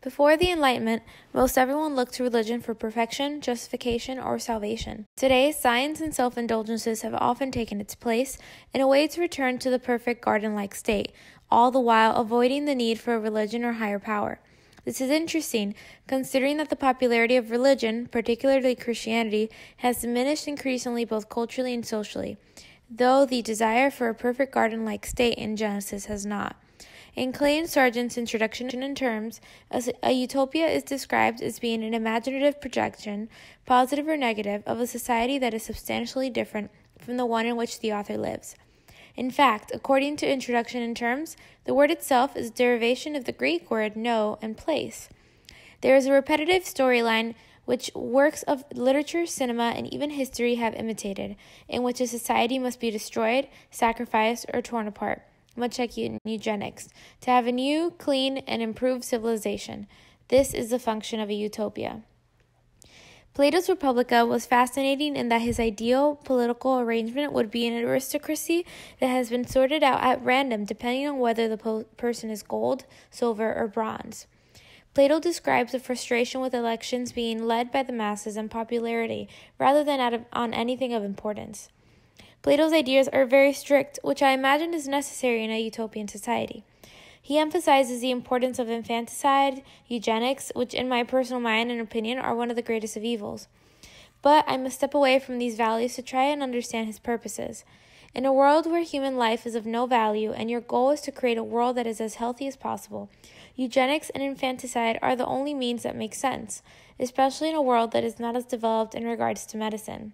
Before the Enlightenment, most everyone looked to religion for perfection, justification, or salvation. Today, science and self-indulgences have often taken its place in a way to return to the perfect garden-like state, all the while avoiding the need for a religion or higher power. This is interesting, considering that the popularity of religion, particularly Christianity, has diminished increasingly both culturally and socially, though the desire for a perfect garden-like state in Genesis has not. In Clay and Sargent's introduction in terms, a utopia is described as being an imaginative projection, positive or negative, of a society that is substantially different from the one in which the author lives. In fact, according to Introduction in Terms, the word itself is a derivation of the Greek word know and place. There is a repetitive storyline which works of literature, cinema, and even history have imitated, in which a society must be destroyed, sacrificed, or torn apart, much like eugenics, to have a new, clean, and improved civilization. This is the function of a utopia. Plato's Republica was fascinating in that his ideal political arrangement would be an aristocracy that has been sorted out at random depending on whether the person is gold, silver, or bronze. Plato describes the frustration with elections being led by the masses and popularity rather than on anything of importance. Plato's ideas are very strict, which I imagine is necessary in a utopian society. He emphasizes the importance of infanticide, eugenics, which in my personal mind and opinion are one of the greatest of evils. But I must step away from these values to try and understand his purposes. In a world where human life is of no value and your goal is to create a world that is as healthy as possible, eugenics and infanticide are the only means that make sense, especially in a world that is not as developed in regards to medicine.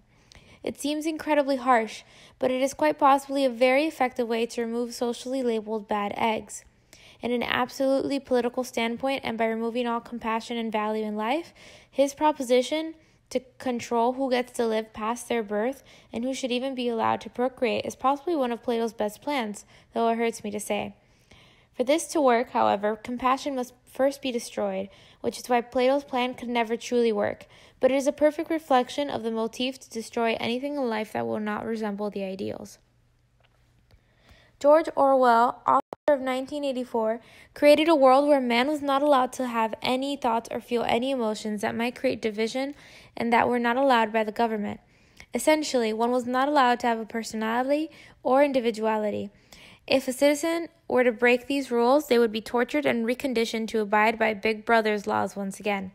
It seems incredibly harsh, but it is quite possibly a very effective way to remove socially labeled bad eggs. In an absolutely political standpoint, and by removing all compassion and value in life, his proposition to control who gets to live past their birth and who should even be allowed to procreate is possibly one of Plato's best plans, though it hurts me to say. For this to work, however, compassion must first be destroyed, which is why Plato's plan could never truly work, but it is a perfect reflection of the motif to destroy anything in life that will not resemble the ideals. George Orwell, author of 1984, created a world where man was not allowed to have any thoughts or feel any emotions that might create division and that were not allowed by the government. Essentially, one was not allowed to have a personality or individuality. If a citizen were to break these rules, they would be tortured and reconditioned to abide by Big Brother's laws once again.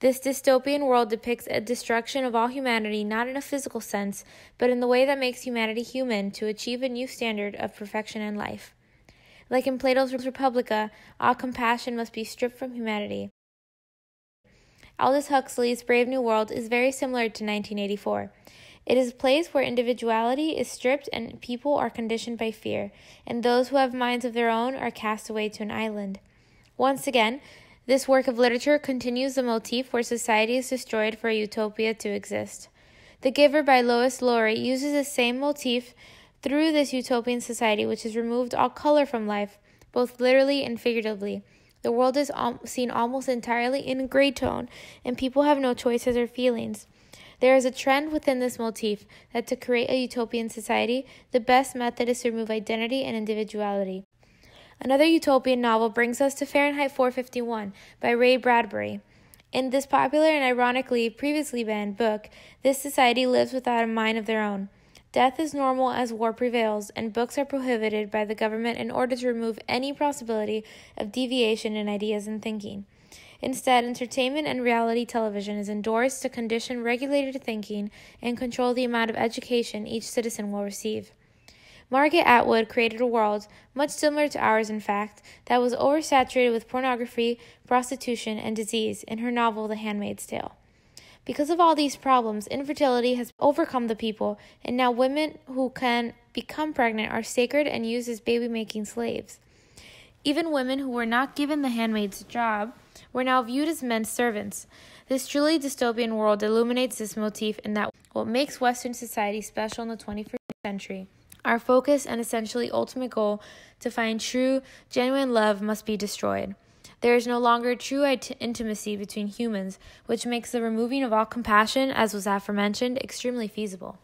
This dystopian world depicts a destruction of all humanity not in a physical sense, but in the way that makes humanity human to achieve a new standard of perfection in life. Like in Plato's Republica, all compassion must be stripped from humanity. Aldous Huxley's Brave New World is very similar to 1984. It is a place where individuality is stripped and people are conditioned by fear, and those who have minds of their own are cast away to an island. Once again, this work of literature continues the motif where society is destroyed for a utopia to exist. The Giver by Lois Lowry uses the same motif through this utopian society which has removed all color from life, both literally and figuratively. The world is seen almost entirely in a gray tone, and people have no choices or feelings. There is a trend within this motif that to create a utopian society, the best method is to remove identity and individuality. Another utopian novel brings us to Fahrenheit 451 by Ray Bradbury. In this popular and ironically previously banned book, this society lives without a mind of their own. Death is normal as war prevails, and books are prohibited by the government in order to remove any possibility of deviation in ideas and thinking. Instead, entertainment and reality television is endorsed to condition regulated thinking and control the amount of education each citizen will receive. Margaret Atwood created a world, much similar to ours in fact, that was oversaturated with pornography, prostitution, and disease in her novel The Handmaid's Tale. Because of all these problems, infertility has overcome the people, and now women who can become pregnant are sacred and used as baby-making slaves. Even women who were not given the handmaid's job were now viewed as men's servants. This truly dystopian world illuminates this motif in that what makes Western society special in the 21st century, our focus and essentially ultimate goal to find true, genuine love must be destroyed. There is no longer true intimacy between humans, which makes the removing of all compassion, as was aforementioned, extremely feasible.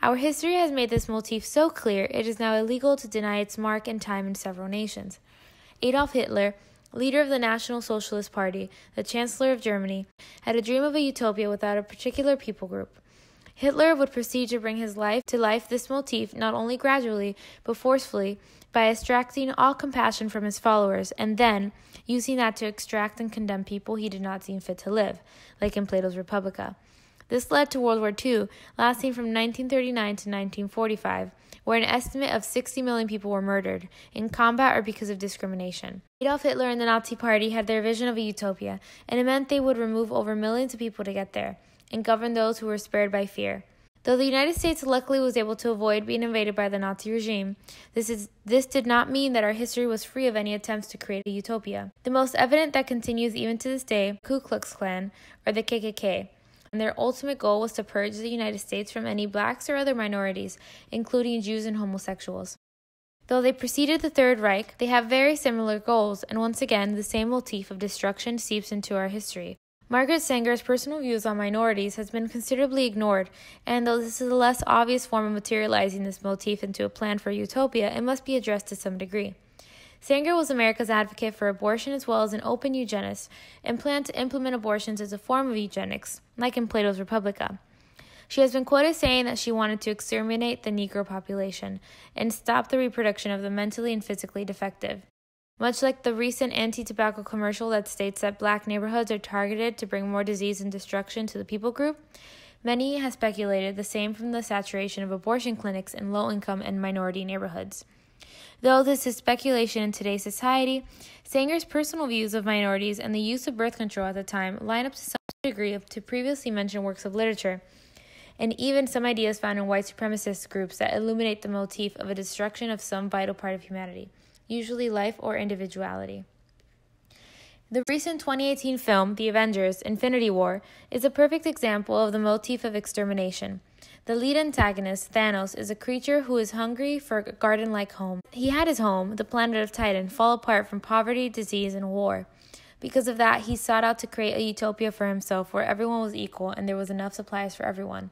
Our history has made this motif so clear it is now illegal to deny its mark and time in several nations. Adolf Hitler, leader of the National Socialist Party, the Chancellor of Germany, had a dream of a utopia without a particular people group. Hitler would proceed to bring his life to life this motif not only gradually, but forcefully, by extracting all compassion from his followers, and then using that to extract and condemn people he did not deem fit to live, like in Plato's Republica. This led to World War II, lasting from 1939 to 1945, where an estimate of 60 million people were murdered, in combat or because of discrimination. Adolf Hitler and the Nazi Party had their vision of a utopia, and it meant they would remove over millions of people to get there, and govern those who were spared by fear. Though the United States luckily was able to avoid being invaded by the Nazi regime, this did not mean that our history was free of any attempts to create a utopia. The most evident that continues even to this day, Ku Klux Klan, or the KKK, and their ultimate goal was to purge the United States from any blacks or other minorities, including Jews and homosexuals. Though they preceded the Third Reich, they have very similar goals, and once again, the same motif of destruction seeps into our history. Margaret Sanger's personal views on minorities has been considerably ignored, and though this is a less obvious form of materializing this motif into a plan for utopia, it must be addressed to some degree. Sanger was America's advocate for abortion as well as an open eugenist, and planned to implement abortions as a form of eugenics, like in Plato's Republica. She has been quoted saying that she wanted to exterminate the Negro population and stop the reproduction of the mentally and physically defective. Much like the recent anti-tobacco commercial that states that black neighborhoods are targeted to bring more disease and destruction to the people group, many have speculated the same from the saturation of abortion clinics in low-income and minority neighborhoods. Though this is speculation in today's society, Sanger's personal views of minorities and the use of birth control at the time line up to some degree to previously mentioned works of literature, and even some ideas found in white supremacist groups that illuminate the motif of a destruction of some vital part of humanity, usually life or individuality. The recent 2018 film, The Avengers: Infinity War, is a perfect example of the motif of extermination. The lead antagonist, Thanos, is a creature who is hungry for a garden-like home. He had his home, the planet of Titan, fall apart from poverty, disease, and war. Because of that, he sought out to create a utopia for himself where everyone was equal and there was enough supplies for everyone.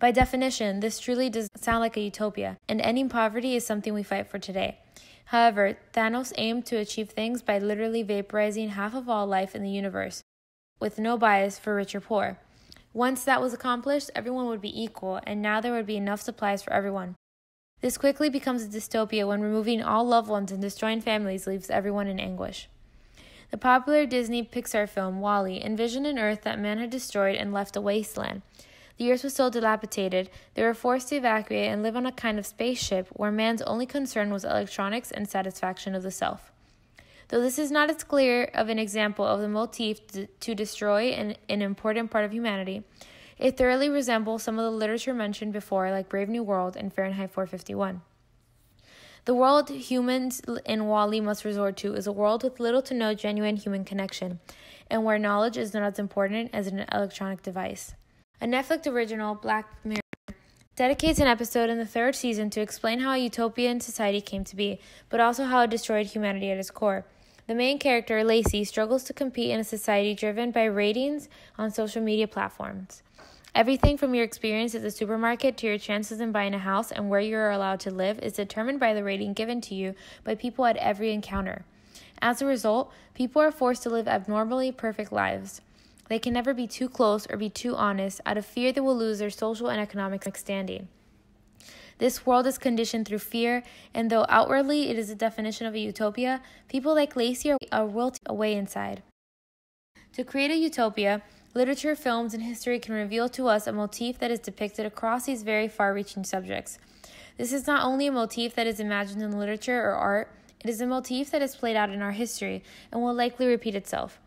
By definition, this truly does sound like a utopia, and ending poverty is something we fight for today. However, Thanos aimed to achieve things by literally vaporizing half of all life in the universe, with no bias for rich or poor. Once that was accomplished, everyone would be equal, and now there would be enough supplies for everyone. This quickly becomes a dystopia when removing all loved ones and destroying families leaves everyone in anguish. The popular Disney Pixar film WALL-E envisioned an Earth that man had destroyed and left a wasteland. The Earth was so dilapidated, they were forced to evacuate and live on a kind of spaceship where man's only concern was electronics and satisfaction of the self. Though this is not as clear of an example of the motif to destroy an important part of humanity, it thoroughly resembles some of the literature mentioned before, like Brave New World and Fahrenheit 451. The world humans in WALL-E must resort to is a world with little to no genuine human connection, and where knowledge is not as important as an electronic device. A Netflix original, Black Mirror, dedicates an episode in the third season to explain how a utopian society came to be, but also how it destroyed humanity at its core. The main character, Lacey, struggles to compete in a society driven by ratings on social media platforms. Everything from your experience at the supermarket to your chances in buying a house and where you are allowed to live is determined by the rating given to you by people at every encounter. As a result, people are forced to live abnormally perfect lives. They can never be too close or be too honest out of fear they will lose their social and economic standing. This world is conditioned through fear, and though outwardly it is a definition of a utopia, people like Lacey are wilted away inside. To create a utopia, literature, films, and history can reveal to us a motif that is depicted across these very far-reaching subjects. This is not only a motif that is imagined in literature or art, it is a motif that is played out in our history and will likely repeat itself.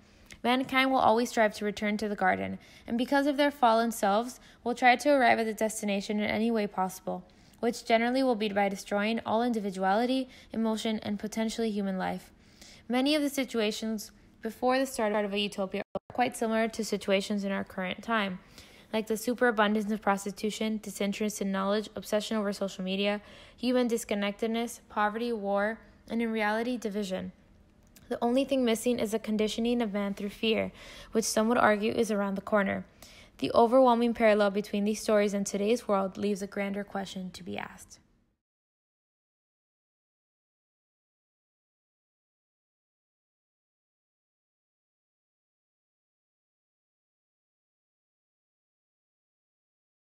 Mankind will always strive to return to the garden, and because of their fallen selves, will try to arrive at the destination in any way possible, which generally will be by destroying all individuality, emotion, and potentially human life. Many of the situations before the start of a utopia are quite similar to situations in our current time, like the superabundance of prostitution, disinterest in knowledge, obsession over social media, human disconnectedness, poverty, war, and in reality, division. The only thing missing is a conditioning of man through fear, which some would argue is around the corner. The overwhelming parallel between these stories and today's world leaves a grander question to be asked.